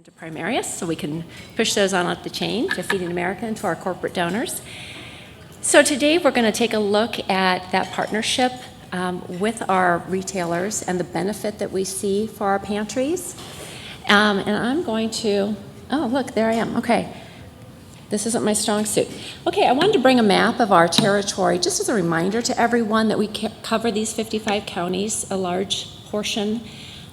into Primarius, so we can push those on up the chain to Feeding America and to our corporate donors. So today we're going to take a look at that partnership with our retailers and the benefit that we see for our pantries. And I'm going to, oh look, there I am, okay. This isn't my strong suit. Okay, I wanted to bring a map of our territory just as a reminder to everyone that we cover these 55 counties, a large portion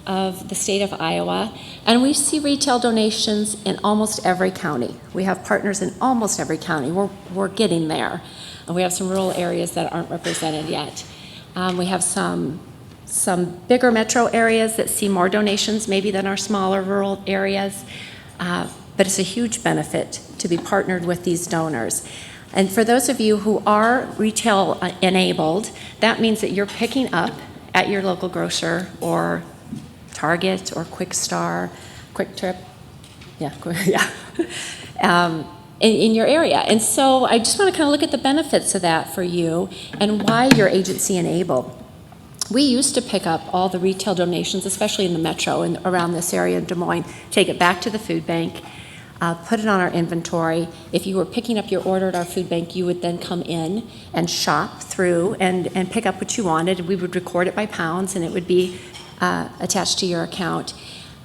of the state of Iowa, and we see retail donations in almost every county. We have partners in almost every county. We're getting there. And we have some rural areas that aren't represented yet. We have some bigger metro areas that see more donations maybe than our smaller rural areas, but it's a huge benefit to be partnered with these donors. And for those of you who are retail enabled, that means that you're picking up at your local grocer or Target or Quick Star, Quick Trip, in your area. And so I just want to kind of look at the benefits of that for you and why you're agency enabled. We used to pick up all the retail donations, especially in the metro and around this area in Des Moines, take it back to the food bank, put it on our inventory. If you were picking up your order at our food bank, you would then come in and shop through and pick up what you wanted. We would record it by pounds and it would be attached to your account.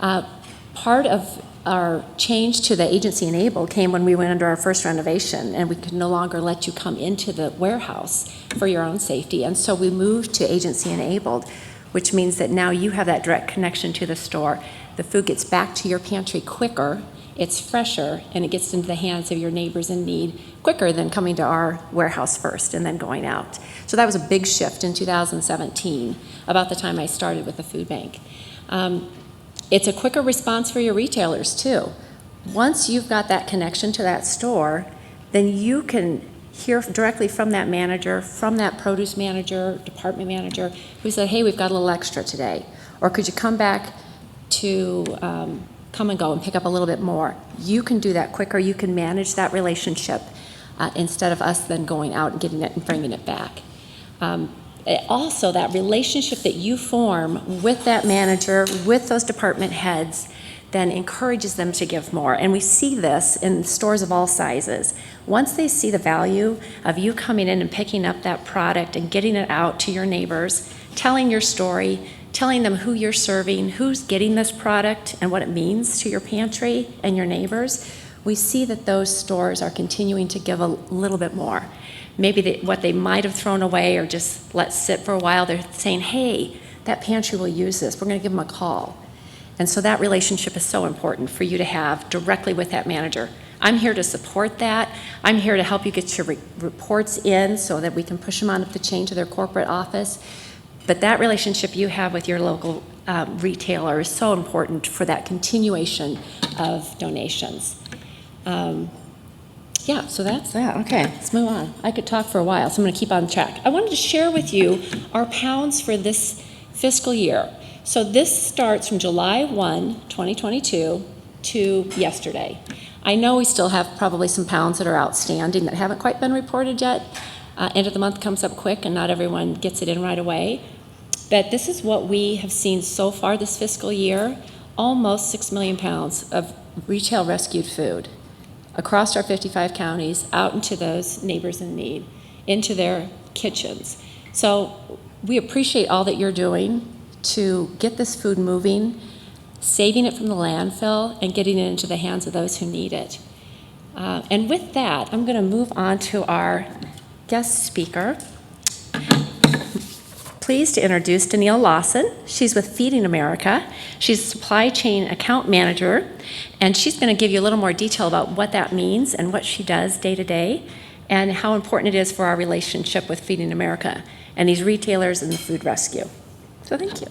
Part of our change to the agency enabled came when we went under our first renovation and we could no longer let you come into the warehouse for your own safety. And so we moved to agency enabled, which means that now you have that direct connection to the store. The food gets back to your pantry quicker, it's fresher, and it gets into the hands of your neighbors in need quicker than coming to our warehouse first and then going out. So that was a big shift in 2017, about the time I started with the food bank. It's a quicker response for your retailers too. Once you've got that connection to that store, then you can hear directly from that manager, from that produce manager, department manager, who said, hey, we've got a little extra today. Or could you come back to come and go and pick up a little bit more? You can do that quicker. You can manage that relationship instead of us then going out and getting it and bringing it back. Also, that relationship that you form with that manager, with those department heads, then encourages them to give more. And we see this in stores of all sizes. Once they see the value of you coming in and picking up that product and getting it out to your neighbors, telling your story, telling them who you're serving, who's getting this product, and what it means to your pantry and your neighbors, we see that those stores are continuing to give a little bit more. Maybe what they might have thrown away or just let sit for a while, they're saying, hey, that pantry will use this. We're going to give them a call. And so that relationship is so important for you to have directly with that manager. I'm here to support that. I'm here to help you get your reports in so that we can push them on up the chain to their corporate office. But that relationship you have with your local retailer is so important for that continuation of donations. Yeah, so that's that. Okay, let's move on. I could talk for a while, so I'm going to keep on track. I wanted to share with you our pounds for this fiscal year. So this starts from July 1, 2022 to yesterday. I know we still have probably some pounds that are outstanding that haven't quite been reported yet. End of the month comes up quick and not everyone gets it in right away. But this is what we have seen so far this fiscal year, almost 6 million pounds of retail rescued food across our 55 counties, out into those neighbors in need, into their kitchens. So we appreciate all that you're doing to get this food moving, saving it from the landfill, and getting it into the hands of those who need it. And with that, I'm going to move on to our guest speaker. Pleased to introduce Danielle Lawson. She's with Feeding America. She's a supply chain account manager, and she's going to give you a little more detail about what that means and what she does day to day and how important it is for our relationship with Feeding America and these retailers and the food rescue. So thank you.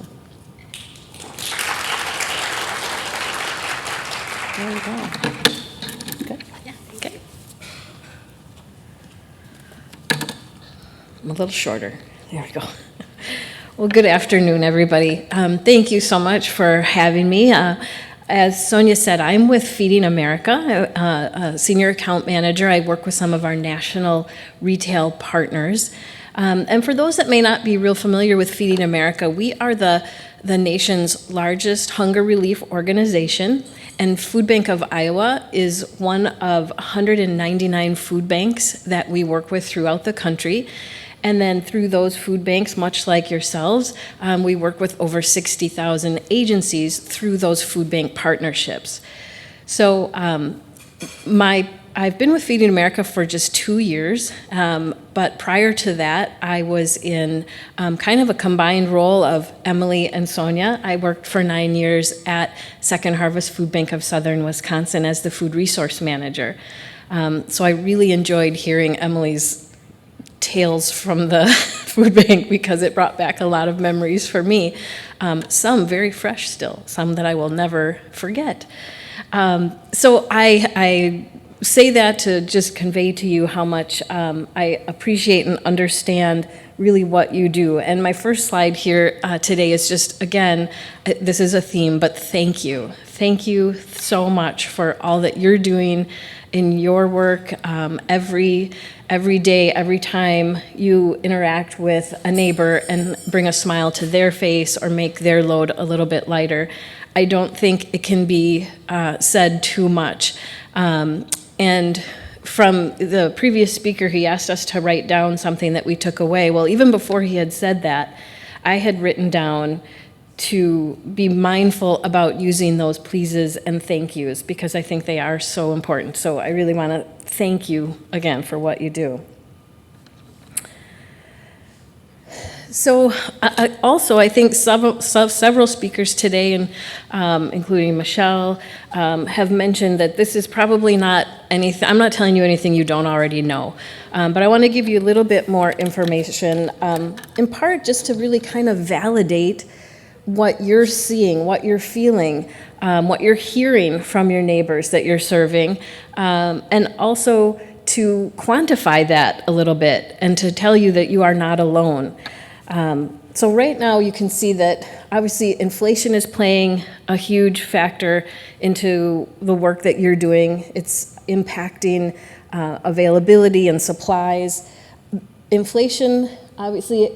There you go. Good? Yeah. Okay. I'm a little shorter. There we go. Well, good afternoon, everybody. Thank you so much for having me. As Sonja said, I'm with Feeding America, a senior account manager. I work with some of our national retail partners. And for those that may not be real familiar with Feeding America, we are the the nation's largest hunger relief organization, and Food Bank of Iowa is one of 199 food banks that we work with throughout the country. And then through those food banks, much like yourselves, we work with over 60,000 agencies through those food bank partnerships. So I've been with Feeding America for just 2 years, but prior to that, I was in kind of a combined role of Emily and Sonja. I worked for 9 years at Second Harvest Food Bank of Southern Wisconsin as the food resource manager. So I really enjoyed hearing Emily's tales from the food bank because it brought back a lot of memories for me. Some very fresh still, some that I will never forget. So I say that to just convey to you how much I appreciate and understand really what you do. And my first slide here today is just, again, this is a theme, but thank you. Thank you so much for all that you're doing in your work every day, every time you interact with a neighbor and bring a smile to their face or make their load a little bit lighter. I don't think it can be said too much. And from the previous speaker, he asked us to write down something that we took away. Well, even before he had said that, I had written down to be mindful about using those pleases and thank yous because I think they are so important. So I really want to thank you again for what you do. So also, I think several speakers today, and including Michelle, have mentioned that this is probably not anything, I'm not telling you anything you don't already know, but I want to give you a little bit more information, in part just to really kind of validate what you're seeing, what you're feeling, what you're hearing from your neighbors that you're serving, and also to quantify that a little bit and to tell you that you are not alone. So right now you can see that obviously inflation is playing a huge factor into the work that you're doing. It's impacting availability and supplies. Inflation, obviously,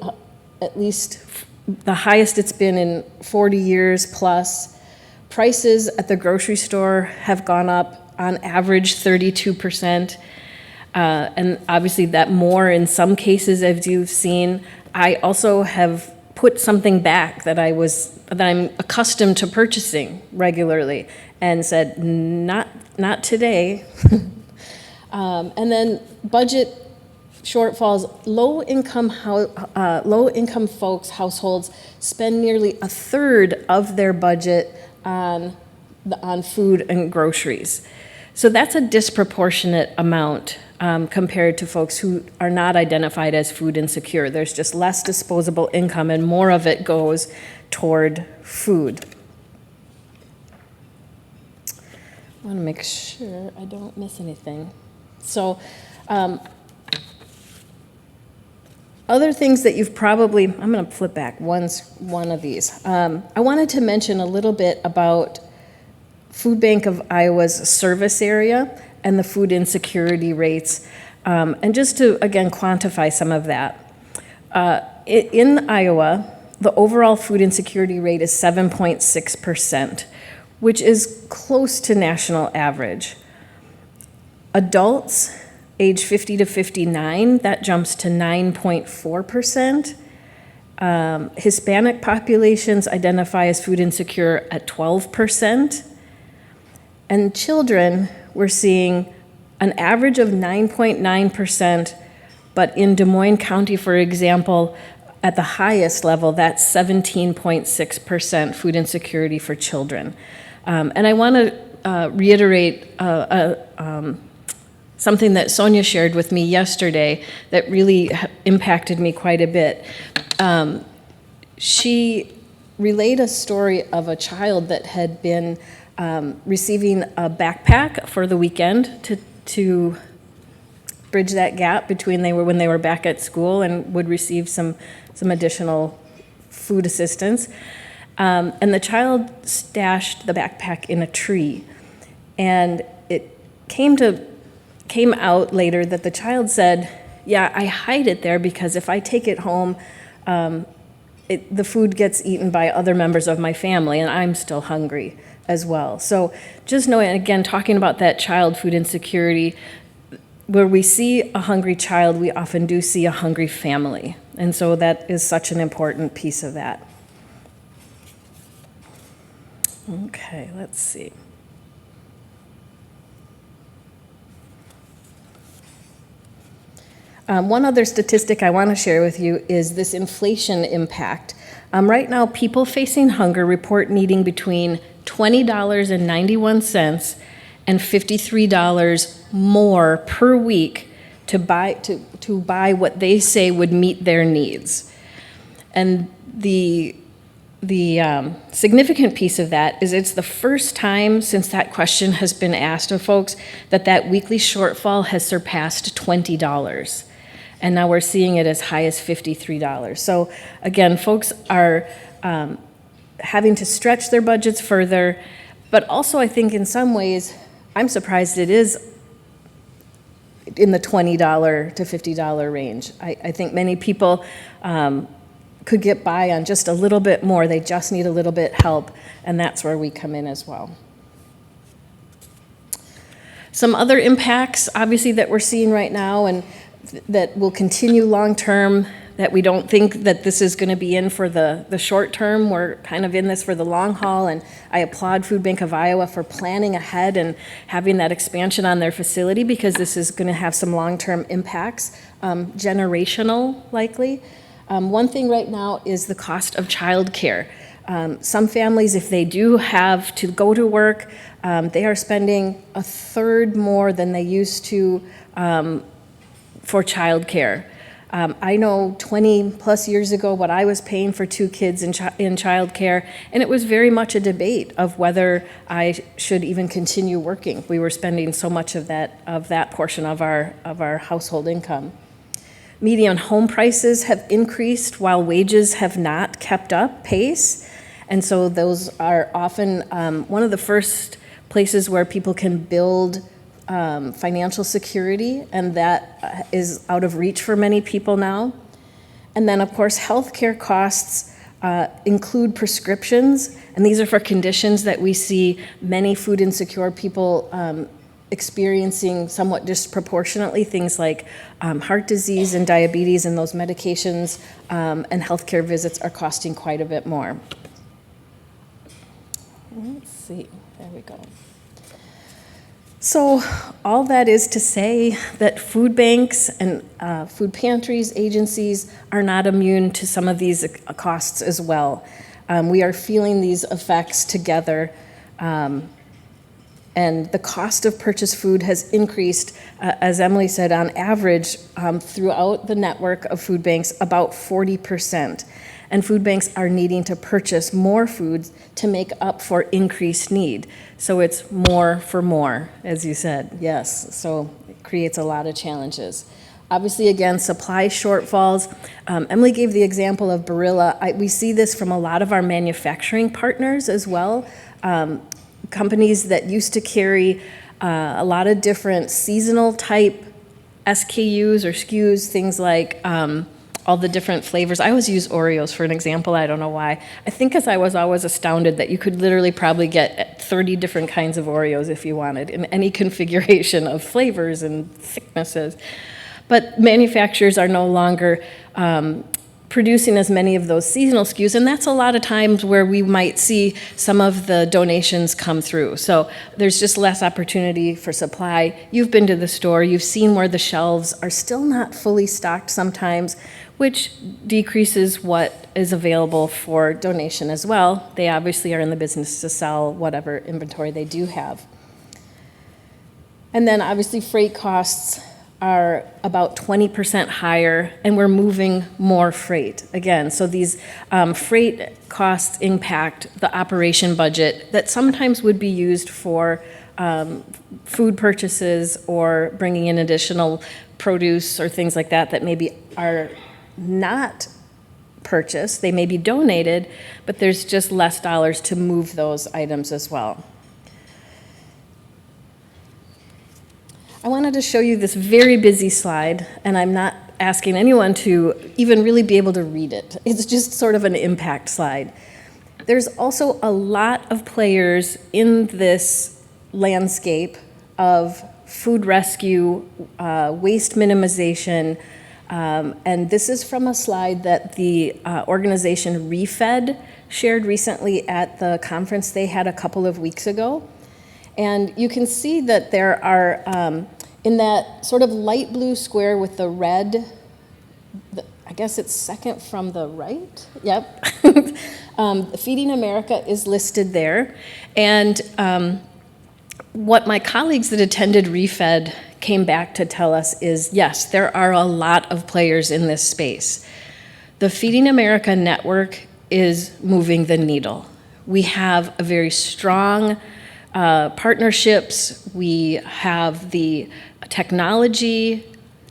at least the highest it's been in 40 years plus. Prices at the grocery store have gone up on average 32%. And obviously that more in some cases, as you've seen. I also have put something back that I'm accustomed to purchasing regularly and said, not today. And then budget shortfalls, low-income folks, households spend nearly a third of their budget on food and groceries. So that's a disproportionate amount compared to folks who are not identified as food insecure. There's just less disposable income and more of it goes toward food. I want to make sure I don't miss anything. So other things that you've probably, I'm going to flip back one of these. I wanted to mention a little bit about Food Bank of Iowa's service area and the food insecurity rates, and just to, again, quantify some of that. In Iowa, the overall food insecurity rate is 7.6%, which is close to national average. Adults age 50 to 59, that jumps to 9.4%. Hispanic populations identify as food insecure at 12%. And children, we're seeing an average of 9.9%, but in Des Moines County, for example, at the highest level, that's 17.6% food insecurity for children. And I want to reiterate something that Sonja shared with me yesterday that really impacted me quite a bit. She relayed a story of a child that had been receiving a backpack for the weekend to bridge that gap between when they were back at school and would receive some additional food assistance. And the child stashed the backpack in a tree. And it came out later that the child said, yeah, I hide it there because if I take it home, the food gets eaten by other members of my family, and I'm still hungry as well. So just knowing, again, talking about that child food insecurity, where we see a hungry child, we often do see a hungry family. And so that is such an important piece of that. Okay, let's see. One other statistic I want to share with you is this inflation impact. Right now, people facing hunger report needing between $20.91 and $53 more per week to buy what they say would meet their needs. And the significant piece of that is it's the first time since that question has been asked of folks that weekly shortfall has surpassed $20. And now we're seeing it as high as $53. So again, folks are having to stretch their budgets further, but also I think in some ways, I'm surprised it is in the $20 to $50 range. I think many people could get by on just a little bit more. They just need a little bit help, and that's where we come in as well. Some other impacts, obviously, that we're seeing right now and that will continue long-term, that we don't think that this is going to be in for the short term. We're kind of in this for the long haul, and I applaud Food Bank of Iowa for planning ahead and having that expansion on their facility, because this is going to have some long-term impacts, generational likely. One thing right now is the cost of childcare. Some families, if they do have to go to work, they are spending a third more than they used to for childcare. I know 20 plus years ago what I was paying for 2 kids in childcare, and it was very much a debate of whether I should even continue working. We were spending so much of that portion of our household income. Median home prices have increased while wages have not kept up pace, and so those are often one of the first places where people can build financial security, and that is out of reach for many people now. And then, of course, healthcare costs include prescriptions, and these are for conditions that we see many food insecure people experiencing somewhat disproportionately, things like heart disease and diabetes, and those medications and healthcare visits are costing quite a bit more. Let's see, there we go. So all that is to say that food banks and food pantries, agencies are not immune to some of these costs as well. We are feeling these effects together, and the cost of purchased food has increased, as Emily said, on average throughout the network of food banks about 40%. And food banks are needing to purchase more foods to make up for increased need. So it's more for more, as you said, yes. So it creates a lot of challenges. Obviously, again, supply shortfalls. Emily gave the example of Barilla. We see this from a lot of our manufacturing partners as well. Companies that used to carry a lot of different seasonal type SKUs or SKUs, things like all the different flavors. I always use Oreos for an example. I don't know why. I think because I was always astounded that you could literally probably get 30 different kinds of Oreos if you wanted, in any configuration of flavors and thicknesses. But manufacturers are no longer producing as many of those seasonal SKUs, and that's a lot of times where we might see some of the donations come through. So there's just less opportunity for supply. You've been to the store, you've seen where the shelves are still not fully stocked sometimes, which decreases what is available for donation as well. They obviously are in the business to sell whatever inventory they do have. And then obviously freight costs are about 20% higher, and we're moving more freight. Again, so these freight costs impact the operation budget that sometimes would be used for food purchases or bringing in additional produce or things like that that maybe are not purchased. They may be donated, but there's just less dollars to move those items as well. I wanted to show you this very busy slide, and I'm not asking anyone to even really be able to read it. It's just sort of an impact slide. There's also a lot of players in this landscape of food rescue, waste minimization, and this is from a slide that the organization ReFed shared recently at the conference they had a couple of weeks ago. And you can see that there are, in that sort of light blue square with the red, I guess it's second from the right, yep. Feeding America is listed there. And what my colleagues that attended ReFed came back to tell us is, yes, there are a lot of players in this space. The Feeding America network is moving the needle. We have a very strong partnerships. We have the technology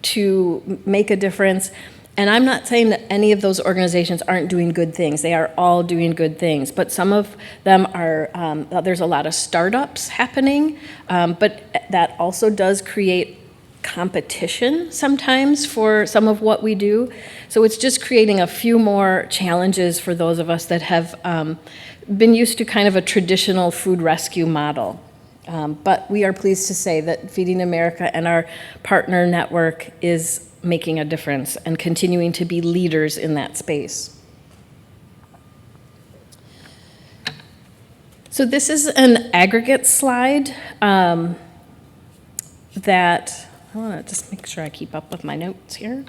to make a difference. And I'm not saying that any of those organizations aren't doing good things. They are all doing good things. But some of them are, there's a lot of startups happening, but that also does create competition sometimes for some of what we do. So it's just creating a few more challenges for those of us that have been used to kind of a traditional food rescue model. But we are pleased to say that Feeding America and our partner network is making a difference and continuing to be leaders in that space. So this is an aggregate slide that, I want to just make sure I keep up with my notes here.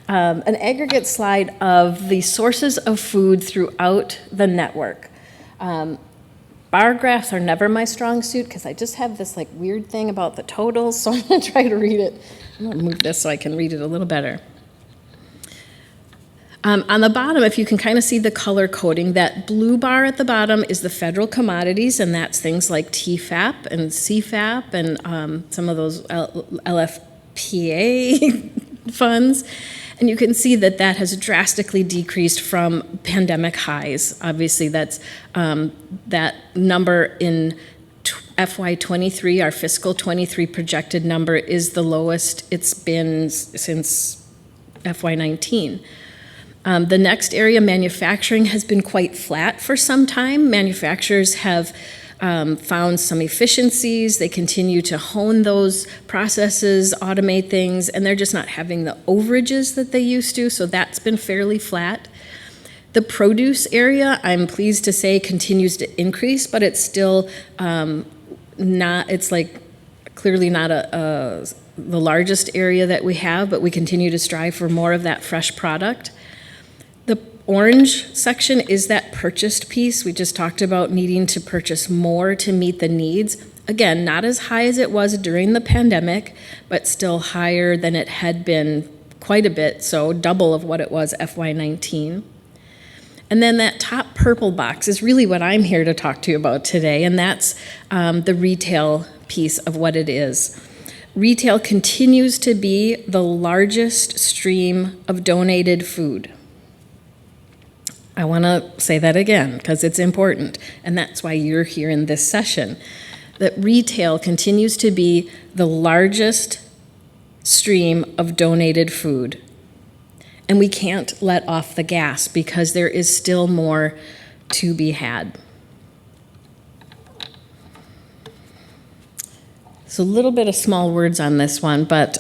An aggregate slide of the sources of food throughout the network. Bar graphs are never my strong suit because I just have this like weird thing about the totals, so I'm going to try to read it. I'm going to move this so I can read it a little better. On the bottom, if you can kind of see the color coding, that blue bar at the bottom is the federal commodities, and that's things like TFAP and CFAP and some of those LFPA funds. And you can see that that has drastically decreased from pandemic highs. Obviously, that's that number in FY23, our fiscal 23 projected number, is the lowest it's been since FY19. The next area, manufacturing, has been quite flat for some time. Manufacturers have found some efficiencies. They continue to hone those processes, automate things, and they're just not having the overages that they used to, so that's been fairly flat. The produce area, I'm pleased to say, continues to increase, but it's still not, it's like clearly not the largest area that we have, but we continue to strive for more of that fresh product. The orange section is that purchased piece. We just talked about needing to purchase more to meet the needs. Again, not as high as it was during the pandemic, but still higher than it had been quite a bit, so double of what it was FY19. And then that top purple box is really what I'm here to talk to you about today, and that's the retail piece of what it is. Retail continues to be the largest stream of donated food. I want to say that again because it's important, and that's why you're here in this session. That retail continues to be the largest stream of donated food. And we can't let off the gas because there is still more to be had. So a little bit of small words on this one, but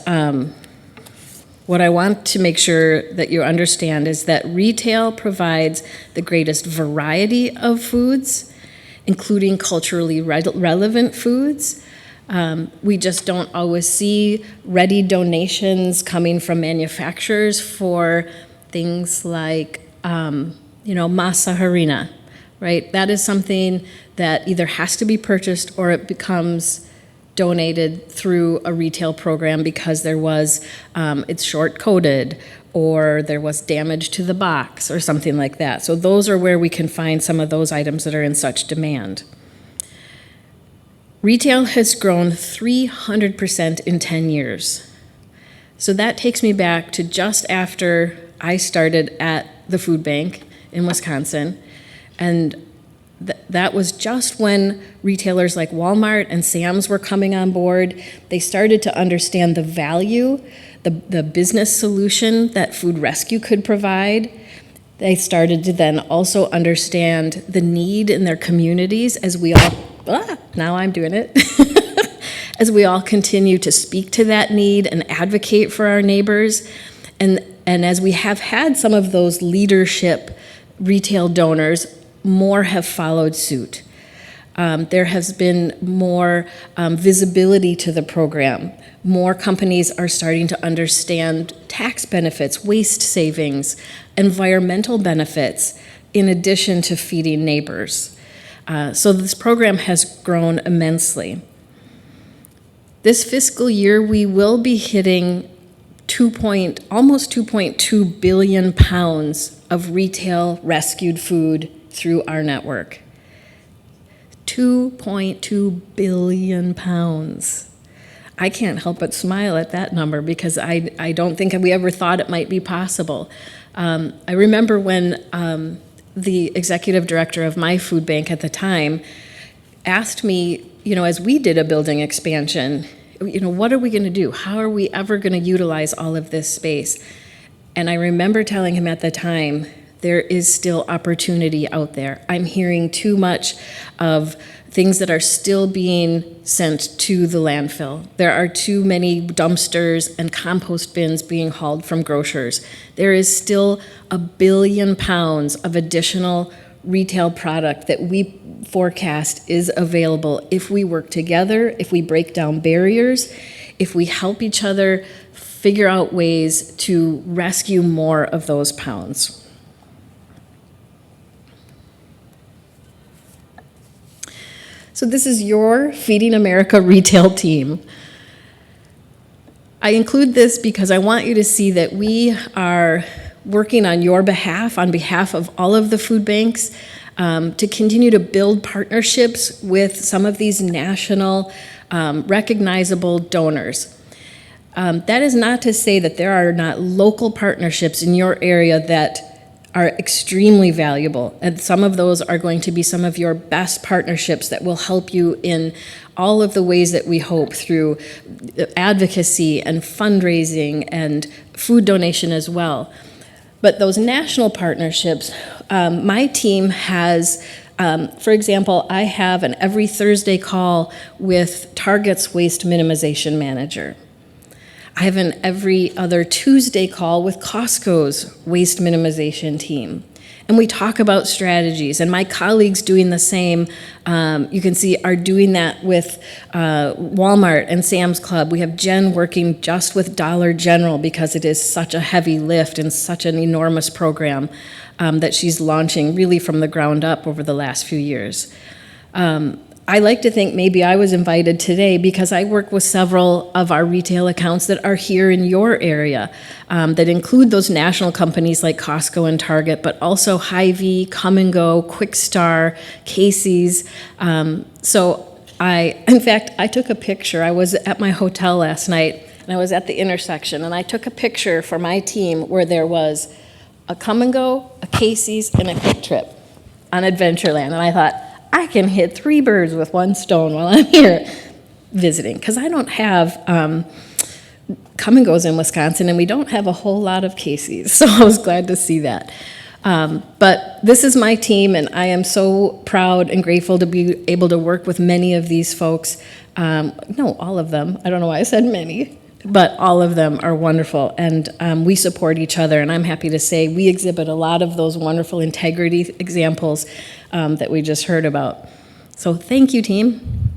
what I want to make sure that you understand is that retail provides the greatest variety of foods, including culturally relevant foods. We just don't always see ready donations coming from manufacturers for things like, masa harina, right? That is something that either has to be purchased or it becomes donated through a retail program because there was, it's short-coded or there was damage to the box or something like that. So those are where we can find some of those items that are in such demand. Retail has grown 300% in 10 years. So that takes me back to just after I started at the food bank in Wisconsin. And That was just when retailers like Walmart and Sam's were coming on board. They started to understand the value, the business solution that food rescue could provide. They started to then also understand the need in their communities as we all, now I'm doing it, as we all continue to speak to that need and advocate for our neighbors. And as we have had some of those leadership retail donors, more have followed suit. There has been more visibility to the program. More companies are starting to understand tax benefits, waste savings, environmental benefits, in addition to feeding neighbors. So this program has grown immensely. This fiscal year, we will be hitting almost 2.2 billion pounds of retail rescued food through our network. 2.2 billion pounds. I can't help but smile at that number because I don't think we ever thought it might be possible. I remember when the executive director of my food bank at the time asked me, as we did a building expansion, what are we going to do? How are we ever going to utilize all of this space? And I remember telling him at the time, there is still opportunity out there. I'm hearing too much of things that are still being sent to the landfill. There are too many dumpsters and compost bins being hauled from grocers. There is still 1 billion pounds of additional retail product that we forecast is available if we work together, if we break down barriers, if we help each other figure out ways to rescue more of those pounds. So this is your Feeding America retail team. I include this because I want you to see that we are working on your behalf, on behalf of all of the food banks, to continue to build partnerships with some of these national recognizable donors. That is not to say that there are not local partnerships in your area that are extremely valuable, and some of those are going to be some of your best partnerships that will help you in all of the ways that we hope through advocacy and fundraising and food donation as well. But those national partnerships, my team has, for example, I have an every Thursday call with Target's waste minimization manager. I have an every other Tuesday call with Costco's waste minimization team. And we talk about strategies, and my colleagues doing the same, you can see, are doing that with Walmart and Sam's Club. We have Jen working just with Dollar General because it is such a heavy lift and such an enormous program that she's launching really from the ground up over the last few years. I like to think maybe I was invited today because I work with several of our retail accounts that are here in your area that include those national companies like Costco and Target, but also Hy-Vee, Come and Go, Quick Star, Casey's. In fact, I took a picture. I was at my hotel last night and I was at the intersection and I took a picture for my team where there was a Come and Go, a Casey's, and a Quick Trip on Adventureland. And I thought, I can hit 3 birds with 1 stone while I'm here visiting, because I don't have Come and Goes in Wisconsin, and we don't have a whole lot of Casey's, so I was glad to see that. But this is my team, and I am so proud and grateful to be able to work with many of these folks. No, all of them. I don't know why I said many, but all of them are wonderful, and we support each other, and I'm happy to say we exhibit a lot of those wonderful integrity examples that we just heard about. So thank you, team.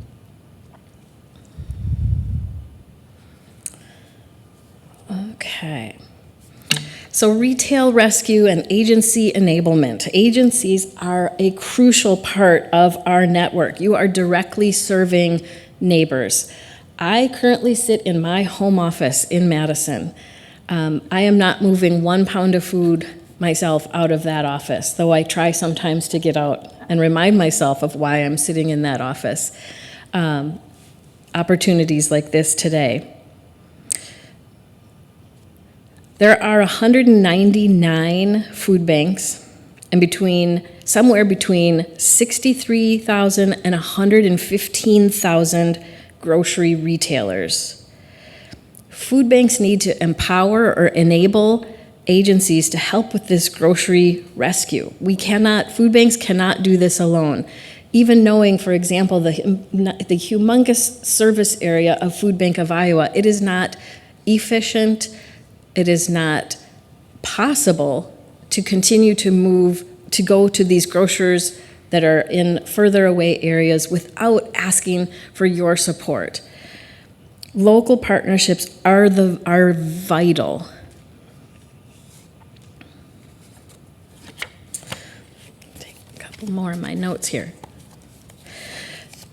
Okay. So retail rescue and agency enablement. Agencies are a crucial part of our network. You are directly serving neighbors. I currently sit in my home office in Madison. I am not moving 1 pound of food myself out of that office, though I try sometimes to get out and remind myself of why I'm sitting in that office. Opportunities like this today. There are 199 food banks and somewhere between 63,000 and 115,000 grocery retailers. Food banks need to empower or enable agencies to help with this grocery rescue. Food banks cannot do this alone. Even knowing, for example, the humongous service area of Food Bank of Iowa, it is not efficient, it is not possible to continue to go to these grocers that are in further away areas without asking for your support. Local partnerships are vital. Take a couple more of my notes here.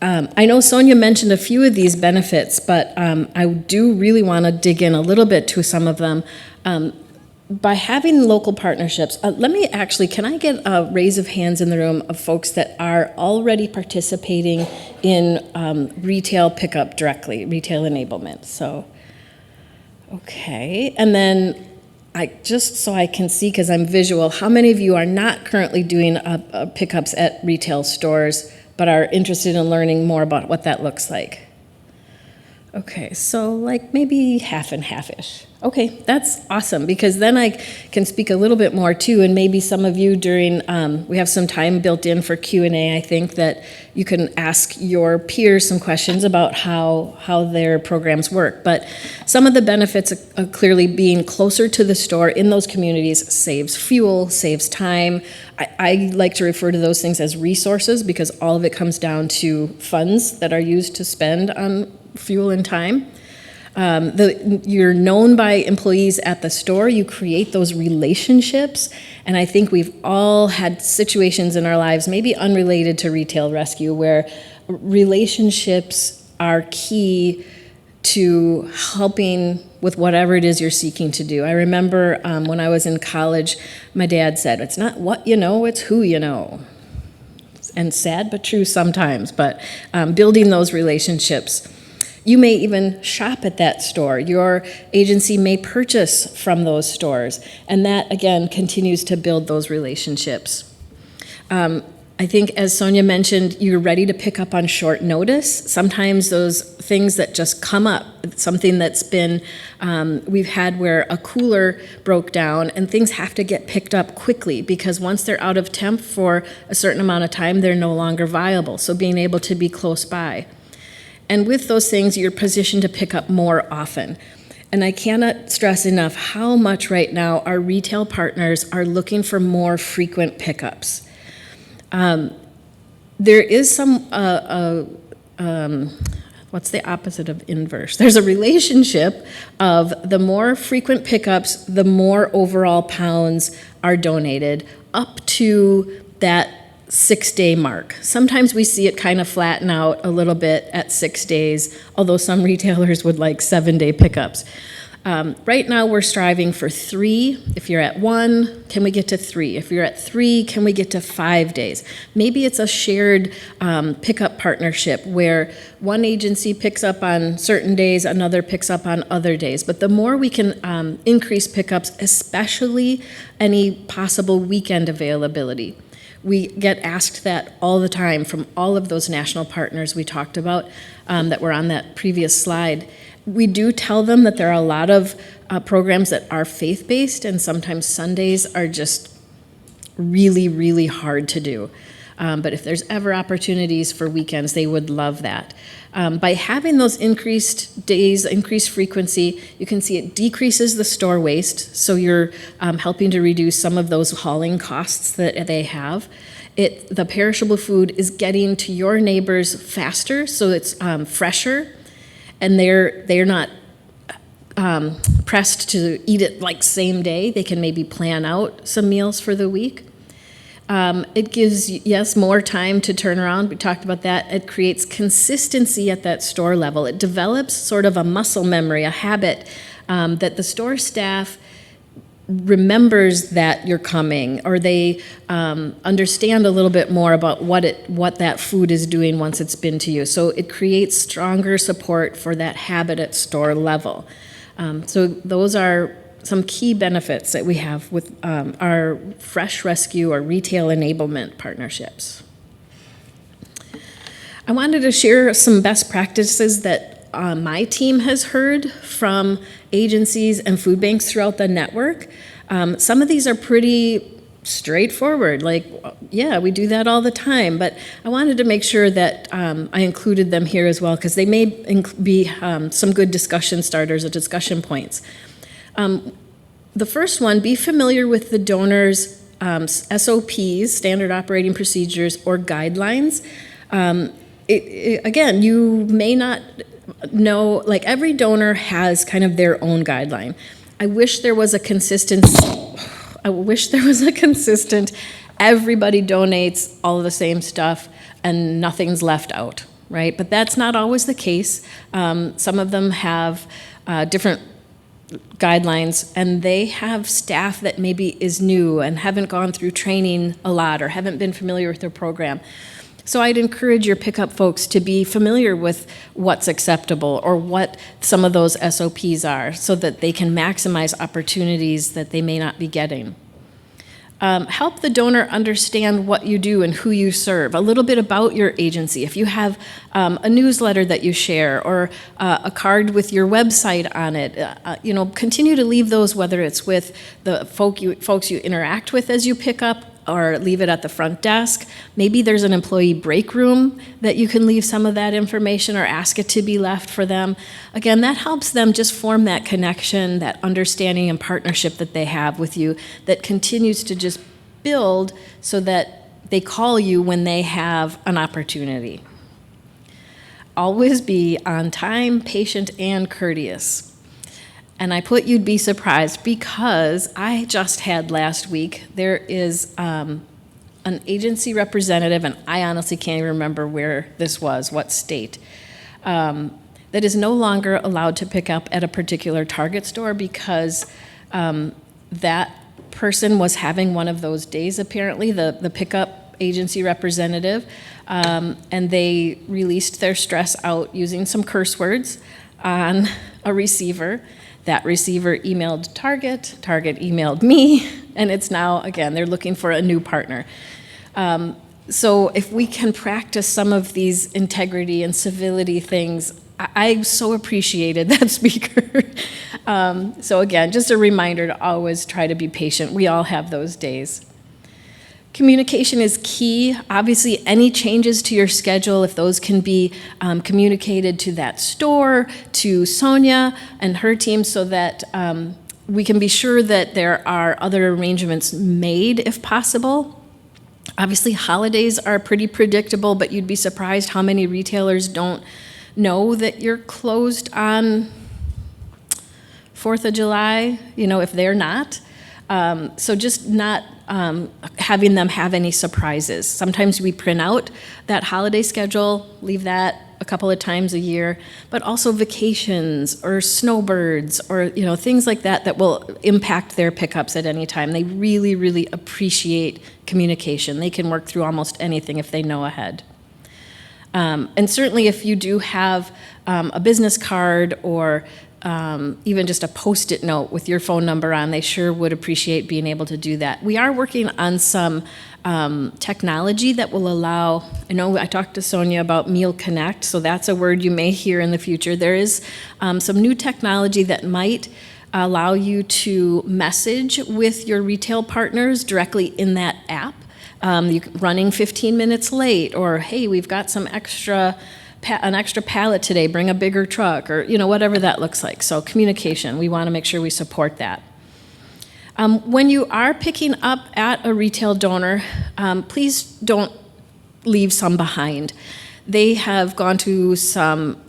I know Sonja mentioned a few of these benefits, but I do really want to dig in a little bit to some of them. By having local partnerships, can I get a raise of hands in the room of folks that are already participating in retail pickup directly, retail enablement? So, okay. And then just so I can see, because I'm visual, how many of you are not currently doing pickups at retail stores, but are interested in learning more about what that looks like? Okay, so maybe half and half-ish. Okay, that's awesome, because then I can speak a little bit more too, and maybe some of you we have some time built in for Q&A, I think, that you can ask your peers some questions about how their programs work. But some of the benefits of clearly being closer to the store in those communities saves fuel, saves time. I like to refer to those things as resources, because all of it comes down to funds that are used to spend on fuel and time. You're known by employees at the store. You create those relationships, and I think we've all had situations in our lives, maybe unrelated to retail rescue, where relationships are key to helping with whatever it is you're seeking to do. I remember when I was in college, my dad said, "It's not what you know, it's who you know." And sad but true sometimes, but building those relationships. You may even shop at that store. Your agency may purchase from those stores, and that, again, continues to build those relationships. I think, as Sonja mentioned, you're ready to pick up on short notice. Sometimes those things that just come up, something that's been, we've had where a cooler broke down and things have to get picked up quickly, because once they're out of temp for a certain amount of time, they're no longer viable. So being able to be close by. And with those things, you're positioned to pick up more often. And I cannot stress enough how much right now our retail partners are looking for more frequent pickups. There is some, what's the opposite of inverse? There's a relationship of the more frequent pickups, the more overall pounds are donated up to that 6-day mark. Sometimes we see it kind of flatten out a little bit at 6 days, although some retailers would like 7-day pickups. Right now we're striving for 3. If you're at 1, can we get to 3? If you're at 3, can we get to 5 days? Maybe it's a shared pickup partnership where one agency picks up on certain days, another picks up on other days. But the more we can increase pickups, especially any possible weekend availability. We get asked that all the time from all of those national partners we talked about that were on that previous slide. We do tell them that there are a lot of programs that are faith-based, and sometimes Sundays are just really, really hard to do. But if there's ever opportunities for weekends, they would love that. By having those increased days, increased frequency, you can see it decreases the store waste, so you're helping to reduce some of those hauling costs that they have. The perishable food is getting to your neighbors faster, so it's fresher, and they're not pressed to eat it like same day. They can maybe plan out some meals for the week. It gives, yes, more time to turn around. We talked about that. It creates consistency at that store level. It develops sort of a muscle memory, a habit that the store staff remembers that you're coming, or they understand a little bit more about what that food is doing once it's been to you. So it creates stronger support for that habit at store level. So those are some key benefits that we have with our Fresh Rescue or retail enablement partnerships. I wanted to share some best practices that my team has heard from agencies and food banks throughout the network. Some of these are pretty straightforward, like, yeah, we do that all the time, but I wanted to make sure that I included them here as well, because they may be some good discussion starters or discussion points. The first one, be familiar with the donor's SOPs, standard operating procedures, or guidelines. Again, you may not know, like every donor has kind of their own guideline. I wish there was a consistent, everybody donates all of the same stuff and nothing's left out, right? But that's not always the case. Some of them have different guidelines, and they have staff that maybe is new and haven't gone through training a lot or haven't been familiar with their program. So I'd encourage your pickup folks to be familiar with what's acceptable or what some of those SOPs are, so that they can maximize opportunities that they may not be getting. Help the donor understand what you do and who you serve, a little bit about your agency. If you have a newsletter that you share or a card with your website on it, continue to leave those, whether it's with the folks you interact with as you pick up, or leave it at the front desk. Maybe there's an employee break room that you can leave some of that information or ask it to be left for them. Again, that helps them just form that connection, that understanding and partnership that they have with you that continues to just build so that they call you when they have an opportunity. Always be on time, patient, and courteous. And I put you'd be surprised because I just had last week, there is an agency representative, and I honestly can't even remember where this was, what state, that is no longer allowed to pick up at a particular Target store because that person was having one of those days, apparently, the pickup agency representative, and they released their stress out using some curse words on a receiver. That receiver emailed Target, Target emailed me, and it's now, again, they're looking for a new partner. So if we can practice some of these integrity and civility things, I so appreciated that speaker. So again, just a reminder to always try to be patient. We all have those days. Communication is key. Obviously, any changes to your schedule, if those can be communicated to that store, to Sonja and her team, so that we can be sure that there are other arrangements made if possible. Obviously, holidays are pretty predictable, but you'd be surprised how many retailers don't know that you're closed on 4th of July, if they're not. So just not having them have any surprises. Sometimes we print out that holiday schedule, leave that a couple of times a year, but also vacations or snowbirds or things like that will impact their pickups at any time. They really, really appreciate communication. They can work through almost anything if they know ahead. And certainly if you do have a business card or even just a Post-it note with your phone number on, they sure would appreciate being able to do that. We are working on some technology that will allow, I know I talked to Sonja about Meal Connect, so that's a word you may hear in the future. There is some new technology that might allow you to message with your retail partners directly in that app. Running 15 minutes late, or hey, we've got some an extra pallet today, bring a bigger truck, or whatever that looks like. So communication, we want to make sure we support that. When you are picking up at a retail donor, please don't leave some behind. They have gone to some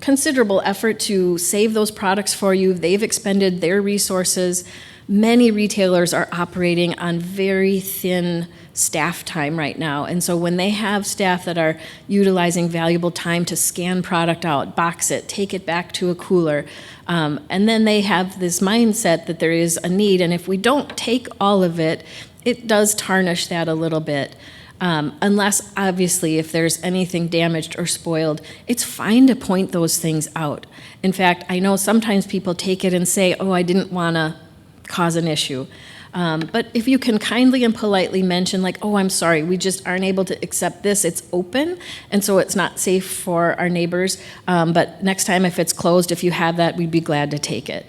considerable effort to save those products for you. They've expended their resources. Many retailers are operating on very thin staff time right now, and so when they have staff that are utilizing valuable time to scan product out, box it, take it back to a cooler, and then they have this mindset that there is a need, and if we don't take all of it, it does tarnish that a little bit. Unless, obviously, if there's anything damaged or spoiled, it's fine to point those things out. In fact, I know sometimes people take it and say, oh, I didn't want to cause an issue. But if you can kindly and politely mention, like, oh, I'm sorry, we just aren't able to accept this, it's open, and so it's not safe for our neighbors, but next time if it's closed, if you have that, we'd be glad to take it.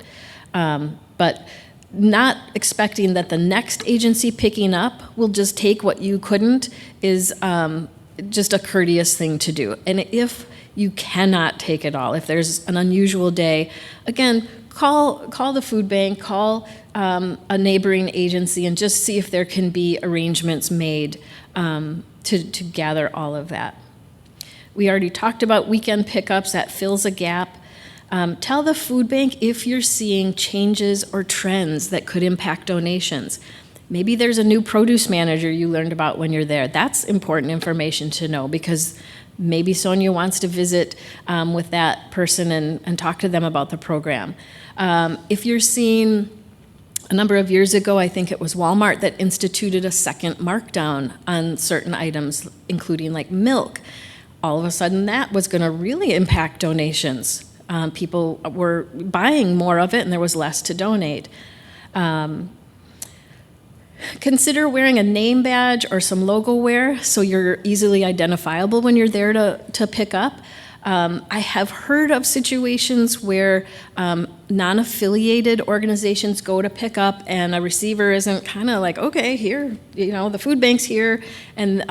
But not expecting that the next agency picking up will just take what you couldn't is just a courteous thing to do. And if you cannot take it all, if there's an unusual day, again, call the food bank, call a neighboring agency, and just see if there can be arrangements made to gather all of that. We already talked about weekend pickups. That fills a gap. Tell the food bank if you're seeing changes or trends that could impact donations. Maybe there's a new produce manager you learned about when you're there. That's important information to know, because maybe Sonja wants to visit with that person and talk to them about the program. If you're seeing, a number of years ago, I think it was Walmart that instituted a second markdown on certain items, including like milk. All of a sudden, that was going to really impact donations. People were buying more of it, and there was less to donate. Consider wearing a name badge or some logo wear so you're easily identifiable when you're there to pick up. I have heard of situations where non-affiliated organizations go to pick up and a receiver isn't kind of like, okay, here, the food bank's here, and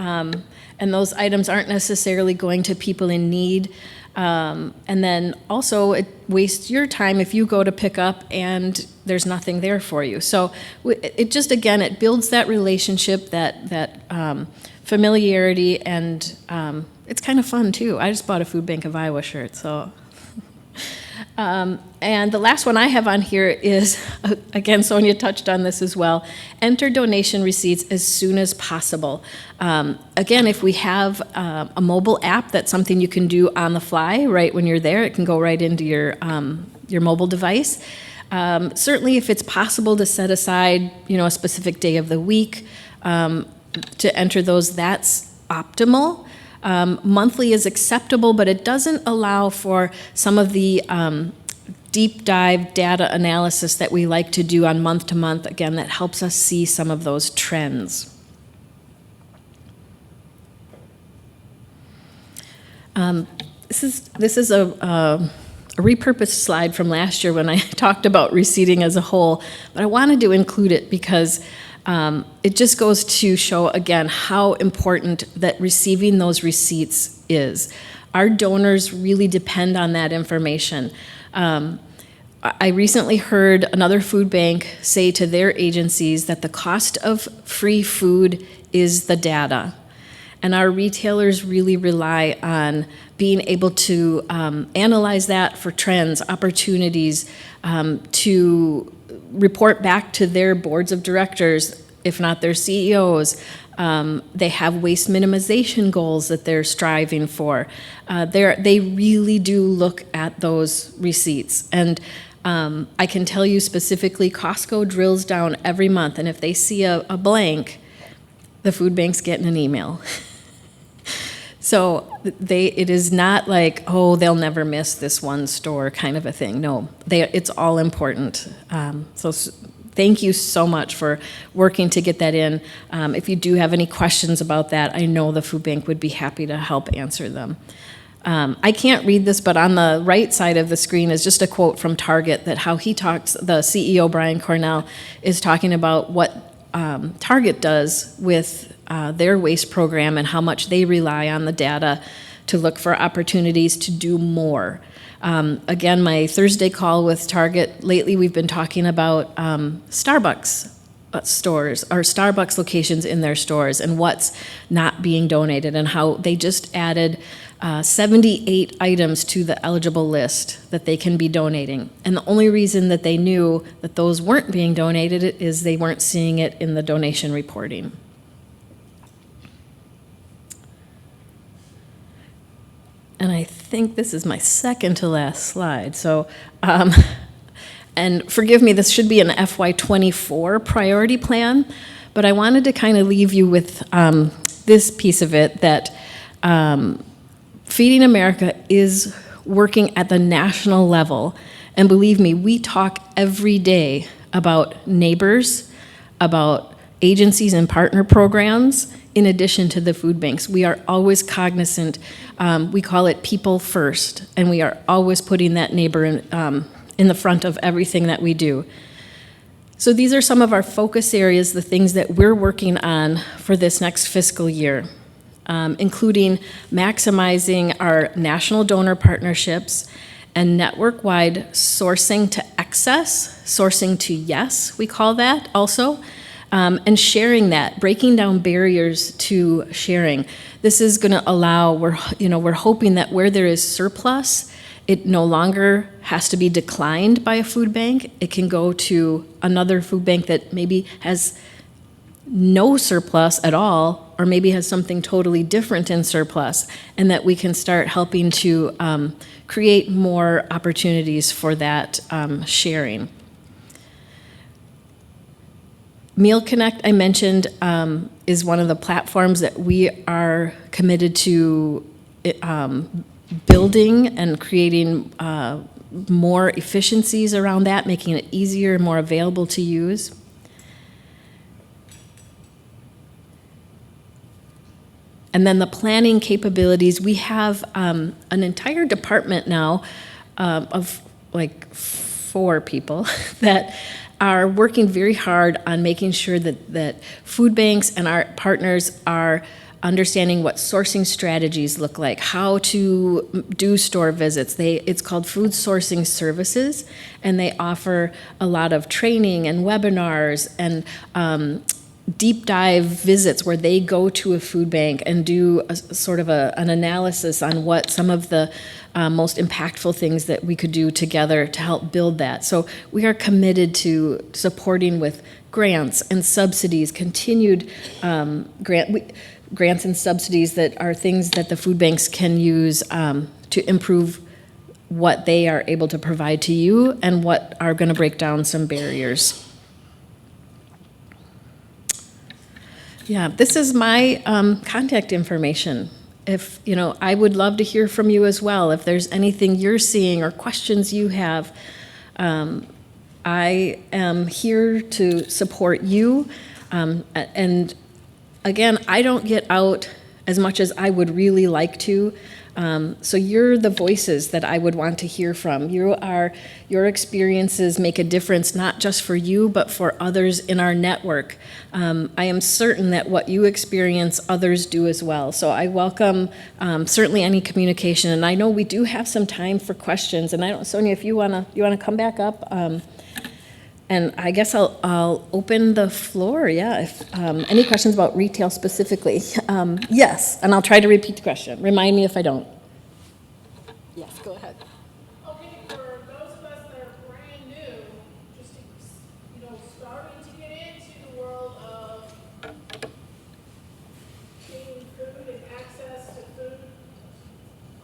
those items aren't necessarily going to people in need. And then also it wastes your time if you go to pick up and there's nothing there for you. So it just, again, it builds that relationship, that familiarity, and it's kind of fun too. I just bought a Food Bank of Iowa shirt, so. And the last one I have on here is, again, Sonja touched on this as well, enter donation receipts as soon as possible. Again, if we have a mobile app, that's something you can do on the fly right when you're there. It can go right into your mobile device. Certainly, if it's possible to set aside, a specific day of the week to enter those, that's optimal. Monthly is acceptable, but it doesn't allow for some of the deep dive data analysis that we like to do on month to month. Again, that helps us see some of those trends. This is a repurposed slide from last year when I talked about receipting as a whole, but I wanted to include it because it just goes to show, again, how important that receiving those receipts is. Our donors really depend on that information. I recently heard another food bank say to their agencies that the cost of free food is the data. And our retailers really rely on being able to analyze that for trends, opportunities, to report back to their boards of directors, if not their CEOs. They have waste minimization goals that they're striving for. They really do look at those receipts. And I can tell you specifically, Costco drills down every month, and if they see a blank, the food bank's getting an email. So it is not like, oh, they'll never miss this one store kind of a thing. No, it's all important. So thank you so much for working to get that in. If you do have any questions about that, I know the food bank would be happy to help answer them. I can't read this, but on the right side of the screen is just a quote from Target that how he talks, the CEO, Brian Cornell, is talking about what Target does with their waste program and how much they rely on the data to look for opportunities to do more. Again, my Thursday call with Target, lately we've been talking about Starbucks stores or Starbucks locations in their stores and what's not being donated, and how they just added 78 items to the eligible list that they can be donating. And the only reason that they knew that those weren't being donated is they weren't seeing it in the donation reporting. And I think this is my second to last slide. So, and forgive me, this should be an FY24 priority plan, but I wanted to kind of leave you with this piece of it, that Feeding America is working at the national level. And believe me, we talk every day about neighbors, about agencies and partner programs, in addition to the food banks. We are always cognizant, we call it people first, and we are always putting that neighbor in the front of everything that we do. So these are some of our focus areas, the things that we're working on for this next fiscal year, including maximizing our national donor partnerships and network-wide sourcing to excess, sourcing to yes, we call that also, and sharing that, breaking down barriers to sharing. This is going to allow, we're hoping that where there is surplus, it no longer has to be declined by a food bank. It can go to another food bank that maybe has no surplus at all, or maybe has something totally different in surplus, and that we can start helping to create more opportunities for that sharing. Meal Connect, I mentioned, is one of the platforms that we are committed to building and creating more efficiencies around that, making it easier and more available to use. And then the planning capabilities, we have an entire department now of like 4 people that are working very hard on making sure that food banks and our partners are understanding what sourcing strategies look like, how to do store visits. It's called Food Sourcing Services, and they offer a lot of training and webinars and deep dive visits where they go to a food bank and do a sort of an analysis on what some of the most impactful things that we could do together to help build that. So we are committed to supporting with grants and subsidies, continued grants and subsidies that are things that the food banks can use to improve what they are able to provide to you and what are going to break down some barriers. Yeah, this is my contact information. If, I would love to hear from you as well. If there's anything you're seeing or questions you have, I am here to support you. And again, I don't get out as much as I would really like to. So you're the voices that I would want to hear from. Your experiences make a difference, not just for you, but for others in our network. I am certain that what you experience, others do as well. So I welcome certainly any communication. And I know we do have some time for questions. And Sonja, if you wanna come back up, and I guess I'll open the floor. Yeah, if any questions about retail specifically. Yes, and I'll try to repeat the question. Remind me if I don't. Yes, go ahead. Okay, for those of us that are brand new, just starting to get into the world of getting food and access to food,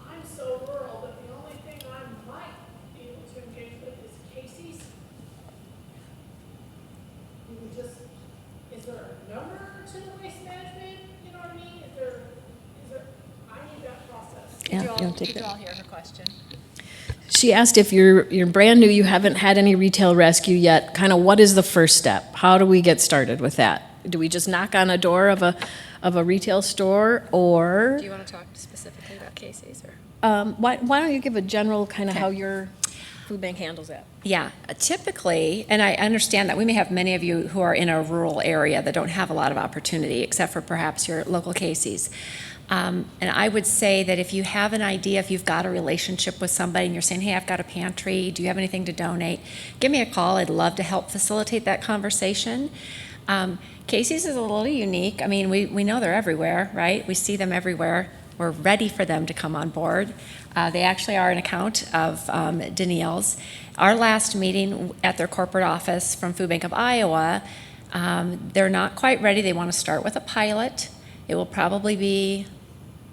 I'm so rural that the only thing I might be able to engage with is Casey's. Is there a number to the waste management? You know what I mean? Is there, I need that process. Yeah, Did you all hear her question? She asked if you're brand new, you haven't had any retail rescue yet, kind of what is the first step? How do we get started with that? Do we just knock on a door of a retail store, or? Do you want to talk specifically about Casey's, or? Why don't you give a general kind of Okay. how your food bank handles that? Yeah, typically, and I understand that we may have many of you who are in a rural area that don't have a lot of opportunity, except for perhaps your local Casey's. And I would say that if you have an idea, if you've got a relationship with somebody and you're saying, hey, I've got a pantry, do you have anything to donate? Give me a call. I'd love to help facilitate that conversation. Casey's is a little unique. I mean, we know they're everywhere, right? We see them everywhere. We're ready for them to come on board. They actually are an account of Danielle's. Our last meeting at their corporate office from Food Bank of Iowa, they're not quite ready. They want to start with a pilot. It will probably be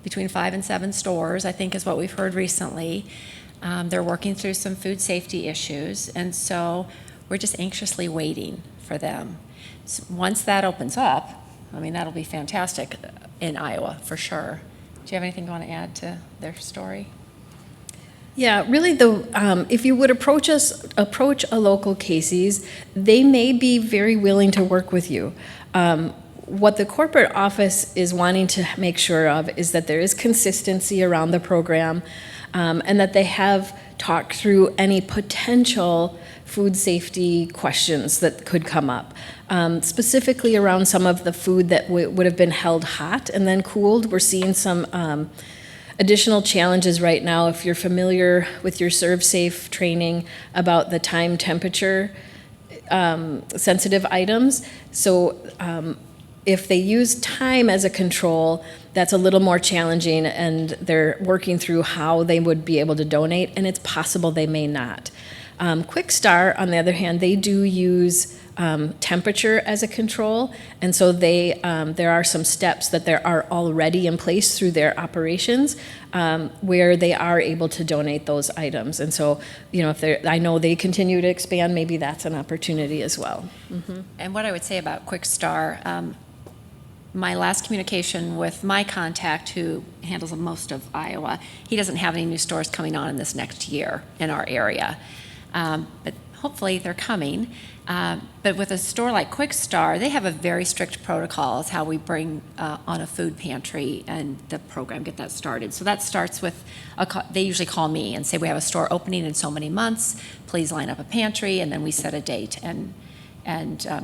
between 5 and 7 stores, I think is what we've heard recently. They're working through some food safety issues, and so we're just anxiously waiting for them. So once that opens up, I mean, that'll be fantastic in Iowa, for sure. Do you have anything you want to add to their story? Yeah, really, if you would approach a local Casey's, they may be very willing to work with you. What the corporate office is wanting to make sure of is that there is consistency around the program, and that they have talked through any potential food safety questions that could come up, specifically around some of the food that would have been held hot and then cooled. We're seeing some additional challenges right now. If you're familiar with your Serve Safe training about the time temperature sensitive items, so if they use time as a control, that's a little more challenging, and they're working through how they would be able to donate, and it's possible they may not. Quick Start, on the other hand, they do use temperature as a control, and so there are some steps that there are already in place through their operations where they are able to donate those items. And so, I know they continue to expand, maybe that's an opportunity as well. Mm-hmm. And what I would say about Quick Start, my last communication with my contact who handles most of Iowa, he doesn't have any new stores coming on in this next year in our area. But hopefully they're coming. But with a store like Quick Start, they have a very strict protocols how we bring on a food pantry and the program, get that started. So that starts with, they usually call me and say, we have a store opening in so many months, please line up a pantry, and then we set a date and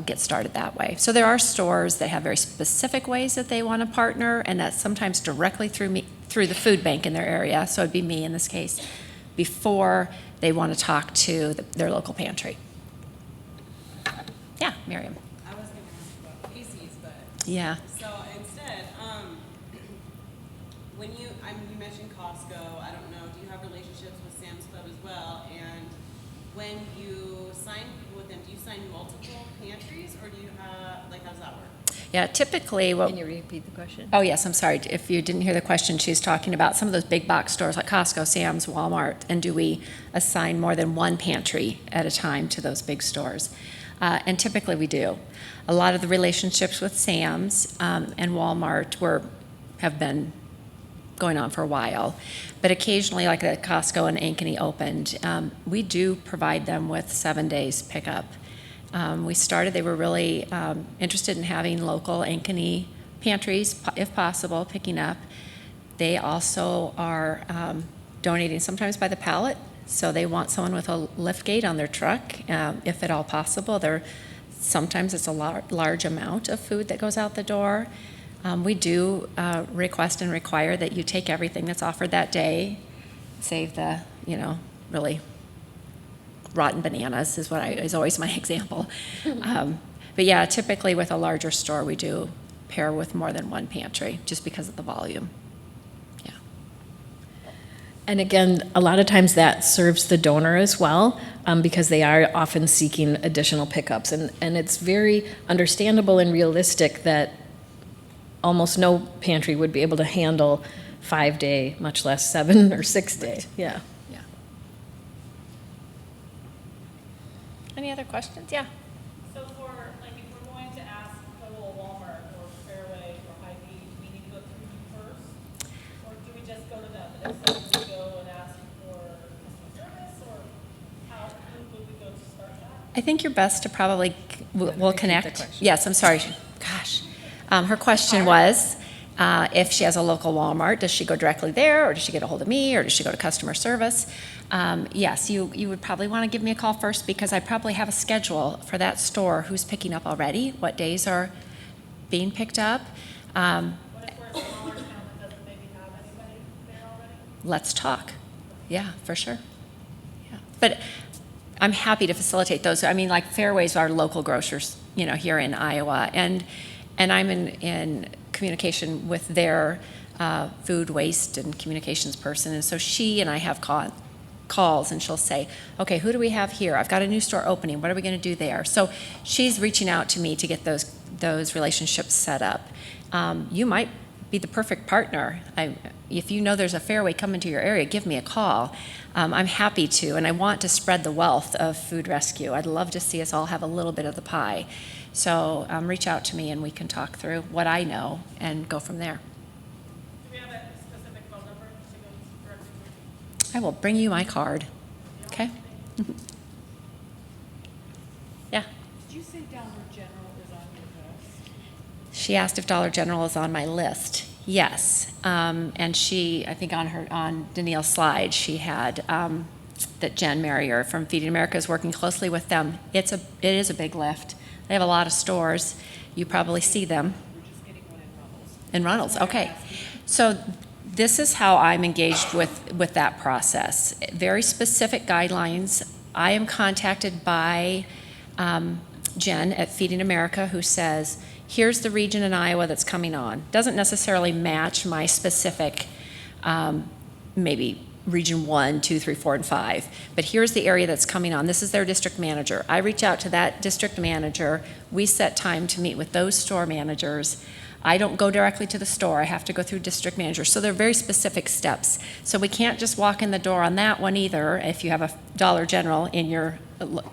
get started that way. So there are stores that have very specific ways that they want to partner, and that's sometimes directly through the food bank in their area, so it'd be me in this case, before they want to talk to their local pantry. Yeah, Miriam. I was going to ask about Casey's, but Yeah. so instead, when you mentioned Costco, I don't know, do you have relationships with Sam's Club as well? And when you sign people with them, do you sign multiple pantries, or do you have, how does that work? Yeah, typically Can you repeat the question? Oh, yes, I'm sorry. If you didn't hear the question, she's talking about some of those big box stores like Costco, Sam's, Walmart, and do we assign more than one pantry at a time to those big stores? And typically we do. A lot of the relationships with Sam's and Walmart have been going on for a while. But occasionally, like at Costco and Ankeny opened, we do provide them with 7 days pickup. They were really interested in having local Ankeny pantries, if possible, picking up. They also are donating sometimes by the pallet, so they want someone with a lift gate on their truck, if at all possible. Sometimes it's a large amount of food that goes out the door. We do request and require that you take everything that's offered that day, save the, really rotten bananas is always my example. But yeah, typically with a larger store, we do pair with more than one pantry just because of the volume. Yeah. And again, a lot of times that serves the donor as well, because they are often seeking additional pickups. And it's very understandable and realistic that almost no pantry would be able to handle 5 day, much less 7 or 6 day. Right. Yeah. Yeah. Any other questions? Yeah. So if we're going to ask a little Walmart or Fairway or Hy-Vee, do we need to go through you first? Or do we just go to them? And if so, do we go and ask for customer service, or who would we go to start that? I think you're best to probably, we'll Repeat the connect. question. Yes, I'm sorry. Gosh. Her question was, if she has a local Walmart, does she go directly there, or does she get a hold of me, or does she go to customer service? Yes, you would probably want to give me a call first, because I probably have a schedule for that store who's picking up already, what days are being picked up. What if we're a smaller town that doesn't maybe have anybody there already? Let's talk. Yeah, for sure. Yeah. But I'm happy to facilitate those. I mean, like Fairway's our local grocers, here in Iowa, and I'm in communication with their food waste and communications person, and so she and I have calls, and she'll say, okay, who do we have here? I've got a new store opening. What are we going to do there? So she's reaching out to me to get those relationships set up. You might be the perfect partner. If you know there's a Fairway coming to your area, give me a call. I'm happy to, and I want to spread the wealth of food rescue. I'd love to see us all have a little bit of the pie. So reach out to me and we can talk through what I know and go from there. Do we have a specific phone number to go directly to? I will bring you my card. Okay? Yeah. Did you say Dollar General is on your list? She asked if Dollar General is on my list. Yes. And she, I think on Danielle's slide, she had that Jen Merrier from Feeding America is working closely with them. It is a big lift. They have a lot of stores. You probably see them. We're just getting one in Runnels. In Runnels, okay. So this is how I'm engaged with that process. Very specific guidelines. I am contacted by Jen at Feeding America, who says, here's the region in Iowa that's coming on. Doesn't necessarily match my specific, maybe region 1, 2, 3, 4, and 5. But here's the area that's coming on. This is their district manager. I reach out to that district manager. We set time to meet with those store managers. I don't go directly to the store. I have to go through district manager. So they're very specific steps. So we can't just walk in the door on that one either if you have a Dollar General in your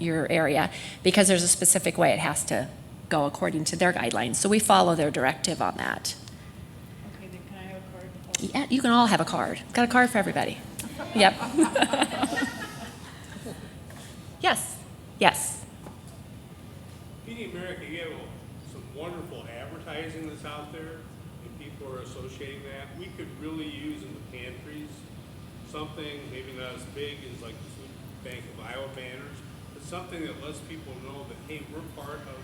area, because there's a specific way it has to go according to their guidelines. So we follow their directive on that. Okay, then can I have a card? Yeah, you can all have a card. Got a card for everybody. Yep. Yes. Yes. Feeding America, you have some wonderful advertising that's out there, and people are associating that. We could really use in the pantries something maybe not as big as like the Food Bank of Iowa banners, but something that lets people know that, hey, we're part of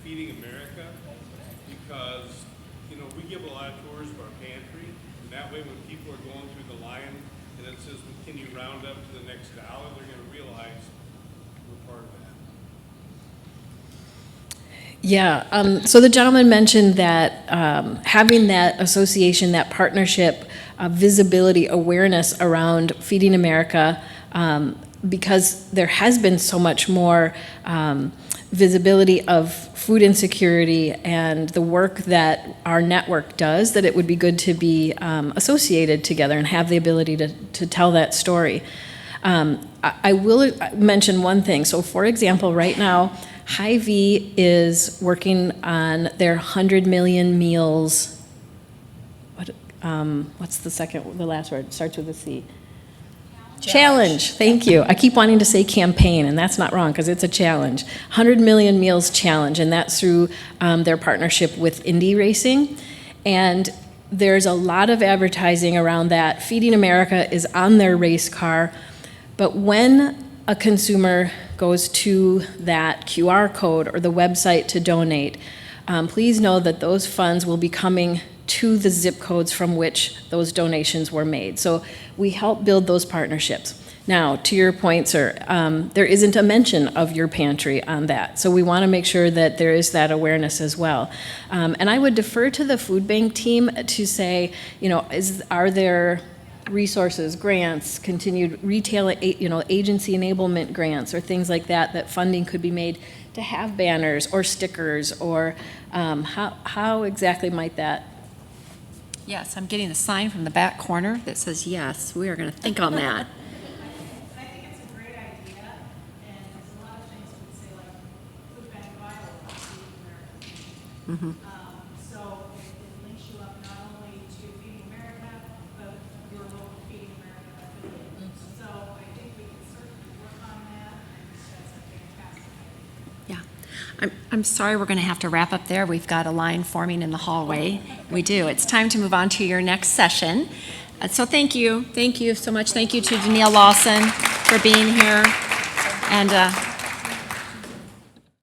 Feeding America, because, you know, we give a lot of tours of our pantry, and that way when people are going through the line and it says, can you round up to the next dollar, they're going to realize we're part of that. Yeah, so the gentleman mentioned that having that association, that partnership, visibility, awareness around Feeding America, because there has been so much more visibility of food insecurity and the work that our network does, that it would be good to be associated together and have the ability to tell that story. I will mention one thing. So for example, right now, Hy-Vee is working on their 100 million meals. What's the last word? It starts with a C. Challenge. Thank you. I keep wanting to say campaign, and that's not wrong because it's a challenge. 100 Million Meals Challenge, and that's through their partnership with Indy Racing. And there's a lot of advertising around that. Feeding America is on their race car, but when a consumer goes to that QR code or the website to donate, please know that those funds will be coming to the zip codes from which those donations were made. So we help build those partnerships. Now, to your point, sir, there isn't a mention of your pantry on that. So we want to make sure that there is that awareness as well. And I would defer to the food bank team to say, you know, are there resources, grants, continued retail, agency enablement grants or things like that, that funding could be made to have banners or stickers, or how exactly might that? Yes, I'm getting a sign from the back corner that says, yes, we are going to think on that. I think it's a great idea, and there's a lot of things we would say, like Food Bank of Iowa, Feeding America. So it links you up not only to Feeding America, but your local Feeding America affiliate. So I think we can certainly work on that, and that's a fantastic idea. Yeah. I'm sorry we're going to have to wrap up there. We've got a line forming in the hallway. We do. It's time to move on to your next session. So thank you. Thank you so much. Thank you to Danielle Lawson for being here. And